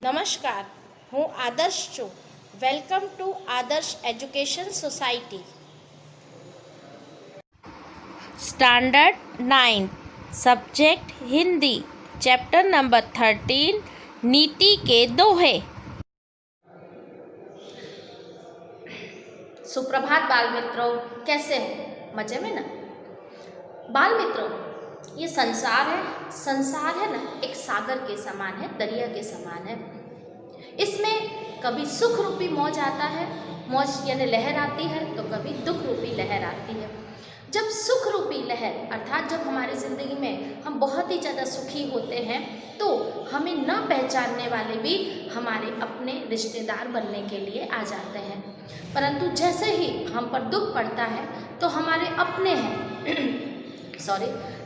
नमस्कार, હું આદર્શ છું. Welcome to Adarsh education society. Standard 9 subject Hindi, chapter number 13 नीति के दोहे. सुप्रभात बाल मित्रों, कैसे हो? मजे में ना? बाल मित्रों, ये संसार है ना, एक सागर के समान है, दरिया के समान है. इसमें कभी सुख रूपी मौज आता है, मौज यानी लहर आती है, तो कभी दुख रूपी लहर आती है. जब सुख रूपी लहर अर्थात जब हमारी ज़िंदगी में हम बहुत ही ज़्यादा सुखी होते हैं तो हमें न पहचानने वाले भी हमारे अपने रिश्तेदार बनने के लिए आ जाते हैं. परंतु जैसे ही हम पर दुख पड़ता है तो हमारे अपने हैं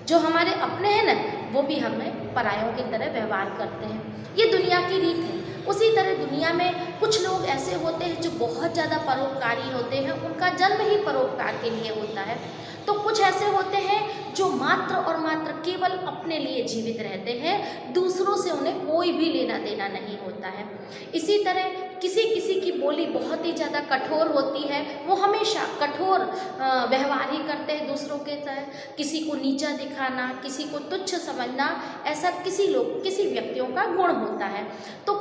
जो हमारे अपने हैं ना, वो भी हमें परायों की तरह व्यवहार करते हैं. ये दुनिया की रीत है. उसी तरह दुनिया में कुछ लोग ऐसे होते हैं जो बहुत ज़्यादा परोपकारी होते हैं, उनका जन्म ही परोपकार के लिए होता है. तो कुछ ऐसे होते हैं जो मात्र और मात्र केवल अपने लिए जीवित रहते हैं, दूसरों से उन्हें कोई भी लेना देना नहीं होता है. इसी तरह किसी की बोली बहुत ही ज़्यादा कठोर होती है, वो हमेशा कठोर व्यवहार ही करते हैं दूसरों के साथ. किसी को नीचा दिखाना, किसी को तुच्छ समझना, ऐसा किसी व्यक्तियों का गुण होता है. तो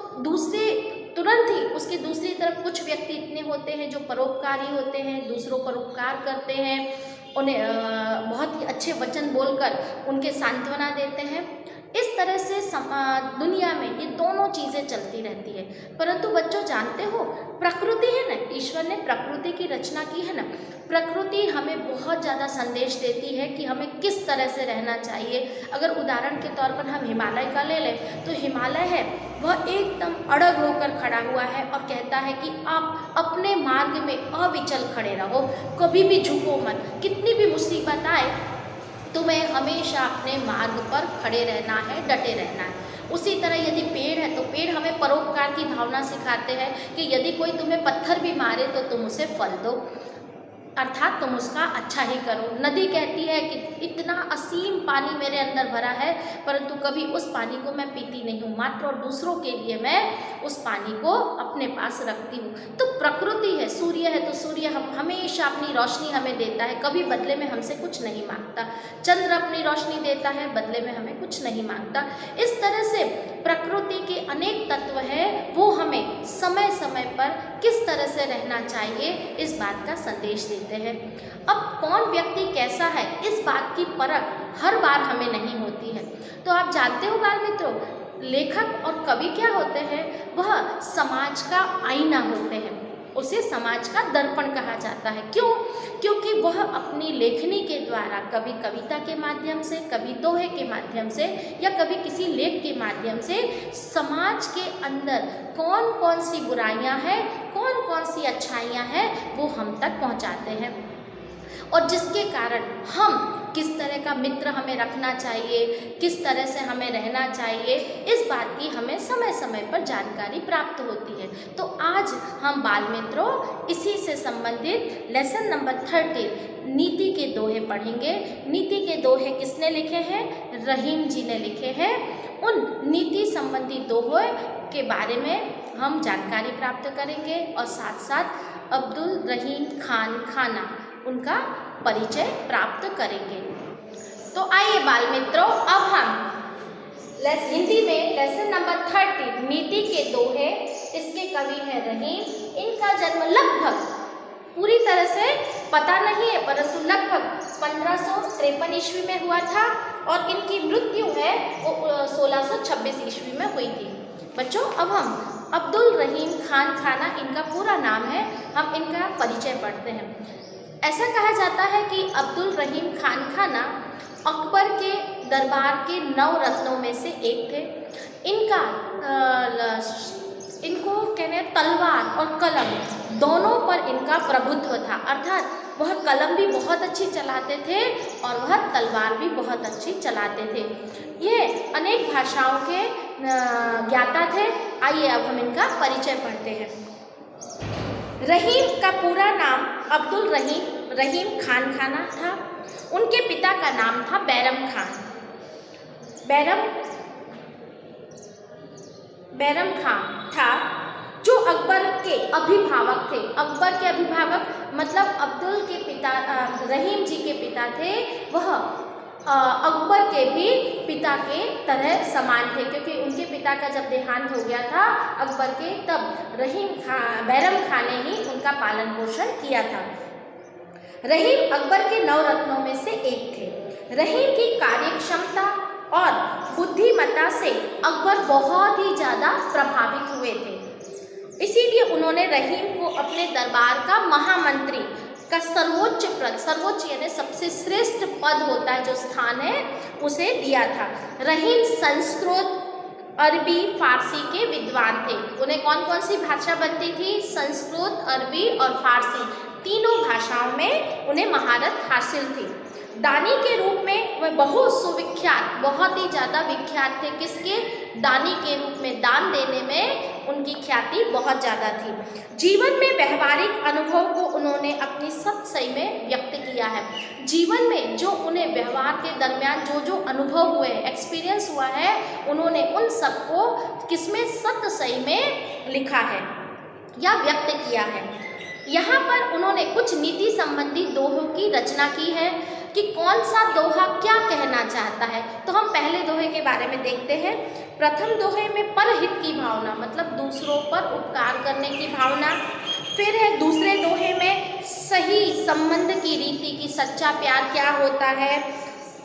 तुरंत ही उसके दूसरी तरफ कुछ व्यक्ति इतने होते हैं जो परोपकारी होते हैं, दूसरों पर उपकार करते हैं, उन्हें बहुत ही अच्छे वचन बोलकर उनके सांत्वना देते हैं. इस तरह से दुनिया में ये दोनों चीज़ें चलती रहती है. परंतु बच्चों जानते हो, प्रकृति है ना, ईश्वर ने प्रकृति की रचना की है ना, प्रकृति हमें बहुत ज़्यादा संदेश देती है कि हमें किस तरह से रहना चाहिए. अगर उदाहरण के तौर पर हम हिमालय का ले लें तो हिमालय है वह एकदम अड़ग होकर खड़ा हुआ है और कहता है कि आप अपने मार्ग में अविचल खड़े रहो, कभी भी झुको मत. कितनी भी मुसीबत आए तुम्हें हमेशा अपने मार्ग पर खड़े रहना है, डटे रहना है. उसी तरह यदि पेड़ है तो पेड़ हमें परोपकार की भावना सिखाते हैं कि यदि कोई तुम्हें पत्थर भी मारे तो तुम उसे फल दो, अर्थात तुम उसका अच्छा ही करो. नदी कहती है कि इतना असीम पानी मेरे अंदर भरा है, परंतु कभी उस पानी को मैं पीती नहीं हूँ, मात्र और दूसरों के लिए मैं उस पानी को अपने पास रखती हूँ. तो प्रकृति है, सूर्य है तो सूर्य हम हमेशा अपनी रोशनी हमें देता है, कभी बदले में हमसे कुछ नहीं मांगता. चंद्र अपनी रोशनी देता है, बदले में हमें कुछ नहीं मांगता. इस तरह से प्रकृति के अनेक तत्व हैं, वो हमें समय समय पर किस तरह से रहना चाहिए इस बात का संदेश देते हैं. अब कौन व्यक्ति कैसा है इस बात की परख हर बार हमें नहीं होती है. तो आप जानते हो बाल मित्रों, लेखक और कवि क्या होते हैं? वह समाज का आईना होते हैं, उसे समाज का दर्पण कहा जाता है. क्यों? क्योंकि वह अपनी लेखनी के द्वारा कभी कविता के माध्यम से, कभी दोहे के माध्यम से या कभी किसी लेख के माध्यम से समाज के अंदर कौन कौन सी बुराइयां हैं, कौन कौन सी अच्छाइयां हैं, वो हम तक पहुंचाते हैं. और जिसके कारण हम किस तरह का मित्र हमें रखना चाहिए, किस तरह से हमें रहना चाहिए, इस बात की हमें समय समय पर जानकारी प्राप्त होती है. तो आज हम बाल मित्रों इसी से संबंधित लेसन नंबर 13 नीति के दोहे पढ़ेंगे. नीति के दोहे किसने लिखे हैं? रहीम जी ने लिखे हैं. उन नीति संबंधी दोहे के बारे में हम जानकारी प्राप्त करेंगे और साथ साथ अब्दुल रहीम खान खाना उनका परिचय प्राप्त करेंगे. तो आइए बाल मित्रों, अब हम हिंदी में लेसन नंबर 30 नीति के दोहे, इसके कवि हैं रहीम. इनका जन्म लगभग पूरी तरह से पता नहीं है, परंतु लगभग 1553 ईस्वी में हुआ था और इनकी मृत्यु है वो 1626 ईस्वी में हुई थी. बच्चों, अब हम अब्दुल रहीम खान खाना इनका पूरा नाम है, हम इनका परिचय पढ़ते हैं. ऐसा कहा जाता है कि अब्दुल रहीम खान खाना अकबर के दरबार के 9 रत्नों में से एक थे. इनको कहते हैं तलवार और कलम दोनों पर इनका प्रभुत्व था, अर्थात वह कलम भी बहुत अच्छी चलाते थे और वह तलवार भी बहुत अच्छी चलाते थे. ये अनेक भाषाओं के ज्ञाता थे. आइए अब हम इनका परिचय पढ़ते हैं. रहीम का पूरा नाम अब्दुल रहीम खान खाना था. उनके पिता का नाम था बैरम खान. बैरम खां था, जो अकबर के अभिभावक थे। अकबर के अभिभावक मतलब अब्दुल के पिता, रहीम जी के पिता थे, वह अकबर के भी पिता के तरह समान थे, क्योंकि उनके पिता का जब देहांत हो गया था अकबर के, तब बैरम खां ने ही उनका पालन पोषण किया था। रहीम अकबर के 9 रत्नों में से एक थे। रहीम की कार्यक्षमता और बुद्धिमत्ता से अकबर बहुत ही ज़्यादा प्रभावित हुए थे, इसीलिए उन्होंने रहीम को अपने दरबार का महामंत्री का सर्वोच्च पद, सर्वोच्च यानी सबसे श्रेष्ठ पद होता है जो स्थान है, उसे दिया था। रहीम संस्कृत, अरबी, फारसी के विद्वान थे। उन्हें कौन कौन सी भाषा बनती थी? संस्कृत, अरबी और फारसी, तीनों भाषाओं में उन्हें महारत हासिल थी। दानी के रूप में वह बहुत सुविख्यात, बहुत ही ज़्यादा विख्यात थे। किसके? दानी के रूप में, दान देने में उनकी ख्याति बहुत ज़्यादा थी। जीवन में व्यवहारिक अनुभव को उन्होंने अपनी सतसई में व्यक्त किया है। जीवन में जो उन्हें व्यवहार के दरमियान जो जो अनुभव हुए, एक्सपीरियंस हुआ है, उन्होंने उन सबको किसमें? सतसई में लिखा है या व्यक्त किया है। यहाँ पर उन्होंने कुछ नीति संबंधी दोहों की रचना की है कि कौन सा दोहा क्या कहना चाहता है। तो हम पहले दोहे के बारे में देखते हैं। प्रथम दोहे में परहित की भावना, मतलब दूसरों पर उपकार करने की भावना। फिर है दूसरे दोहे में सही संबंध की रीति की, सच्चा प्यार क्या होता है।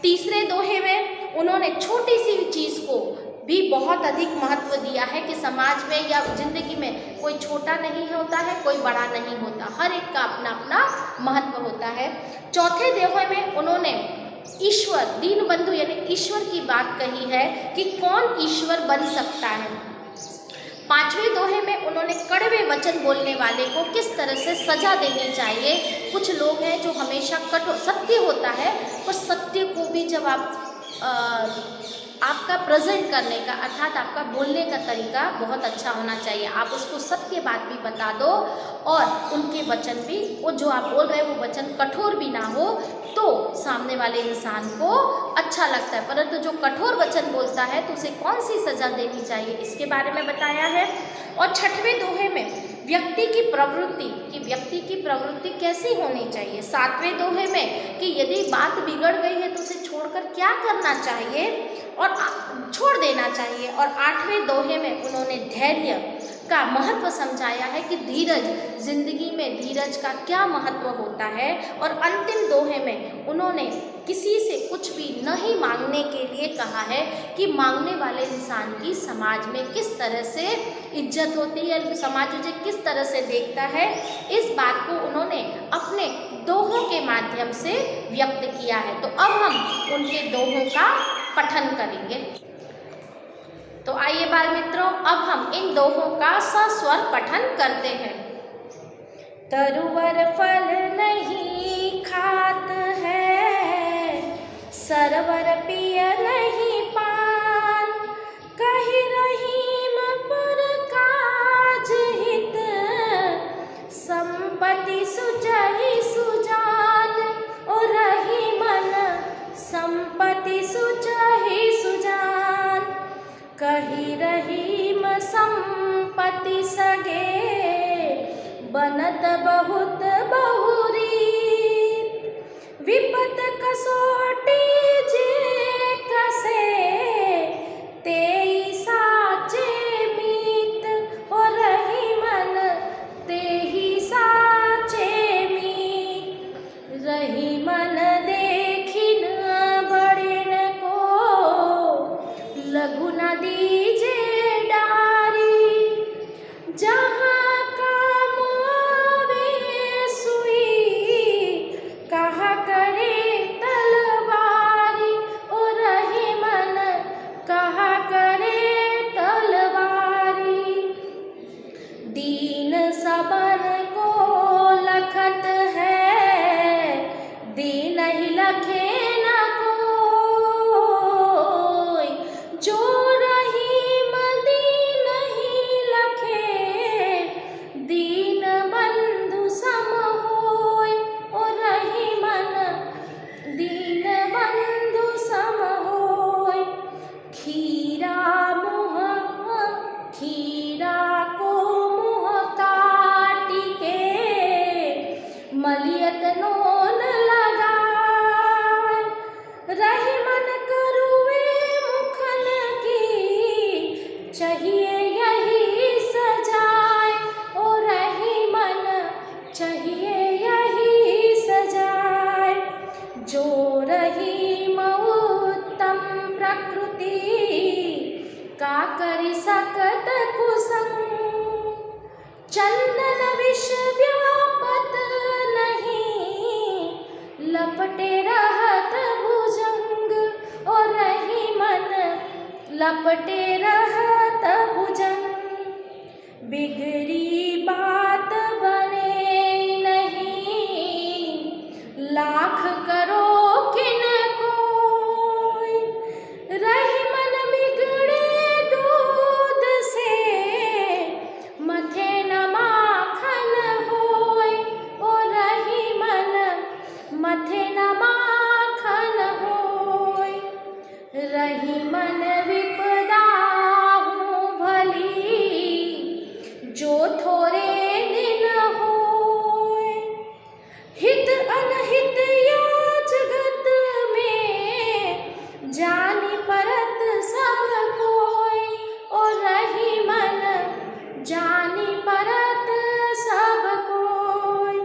तीसरे दोहे में उन्होंने छोटी सी चीज़ को भी बहुत अधिक महत्व दिया है कि समाज में या जिंदगी में कोई छोटा नहीं होता है, कोई बड़ा नहीं होता, हर एक का अपना अपना महत्व होता है। चौथे दोहे में उन्होंने ईश्वर, दीनबंधु यानी ईश्वर की बात कही है कि कौन ईश्वर बन सकता है। पांचवें दोहे में उन्होंने कड़वे वचन बोलने वाले को किस तरह से सजा देनी चाहिए। कुछ लोग हैं जो हमेशा कठोर, सत्य होता है पर सत्य को भी जब आपका प्रेजेंट करने का, अर्थात आपका बोलने का तरीका बहुत अच्छा होना चाहिए। आप उसको सत्य बात भी बता दो और उनके वचन भी, वो जो आप बोल रहे हैं वो वचन कठोर भी ना हो तो सामने वाले इंसान को अच्छा लगता है। परंतु जो कठोर वचन बोलता है तो उसे कौन सी सज़ा देनी चाहिए, इसके बारे में बताया है। और छठवें दोहे में व्यक्ति की प्रवृत्ति कैसी होनी चाहिए। सातवें दोहे में कि यदि बात बिगड़ गई है तो उसे छोड़कर क्या करना चाहिए और छोड़ देना चाहिए। और आठवें दोहे में उन्होंने धैर्य का महत्व समझाया है कि धीरज, जिंदगी में धीरज का क्या महत्व होता है। और अंतिम दोहे में उन्होंने किसी से कुछ भी नहीं मांगने के लिए कहा है कि मांगने वाले इंसान की समाज में किस तरह से इज्जत होती है, समाज उसे किस तरह से देखता है, इस बात को उन्होंने अपने दोहों के माध्यम से व्यक्त किया है। तो अब हम उनके दोहों का पठन करेंगे। तो आइए बाल मित्रों, अब हम इन दोहों का सस्वर पठन करते हैं। तरुवर फल नहीं खात है, सरवर पिय नहीं पान, कहि रहीम पर काज हित, संपत्ति सुजहि सुजान, और रही मन संपत्ति सुजहि सुजान, कहि रहीम संपत्ति सगे, बनत बहुत बहुरी, विपत कसोटी जे कसे, तेई साचे मीत, और रही मन तेहि साचे मीत, रही मन देखी न बड़िन को, लघु न दीजे डारी, जहाँ काम आवे सुई, कहा करे तलवारी, बिगड़ी बात बने नहीं, लाख करो किन कोई, रही मन बिगड़े दूध से, मथे न माखन होय, ओ रही मन मथे न माखन होय, रही मन विपदा हूँ भली, जो थोरे दिन होय, हित अनहित या जगत में, जानी परत सब कोय, और रही मन जानी परत सब कोय,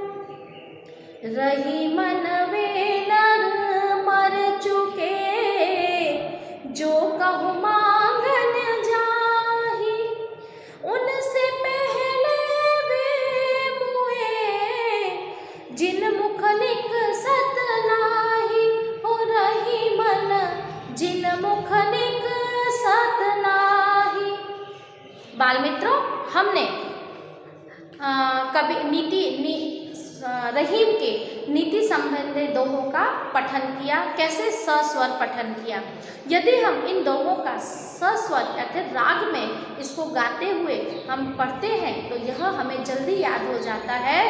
रही मन वे नर मर चुके, जो कहु मांगन जाहि, उनसे पहले वे मुए, जिन मुख निकसत नाहि, हो रही मन जिन मुख निकसत नाहि। बाल मित्रों, हमने कवि रहीम के नीति संबंधी दोहों का पठन किया। कैसे? सस्वर पठन किया। यदि हम इन दोहों का सस्वर अर्थात राग में इसको गाते हुए हम पढ़ते हैं तो यह हमें जल्दी याद हो जाता है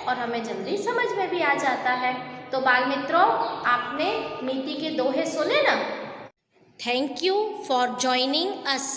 और हमें जल्दी समझ में भी आ जाता है। तो बाल मित्रों, आपने नीति के दोहे सुने ना? Thank you for joining us.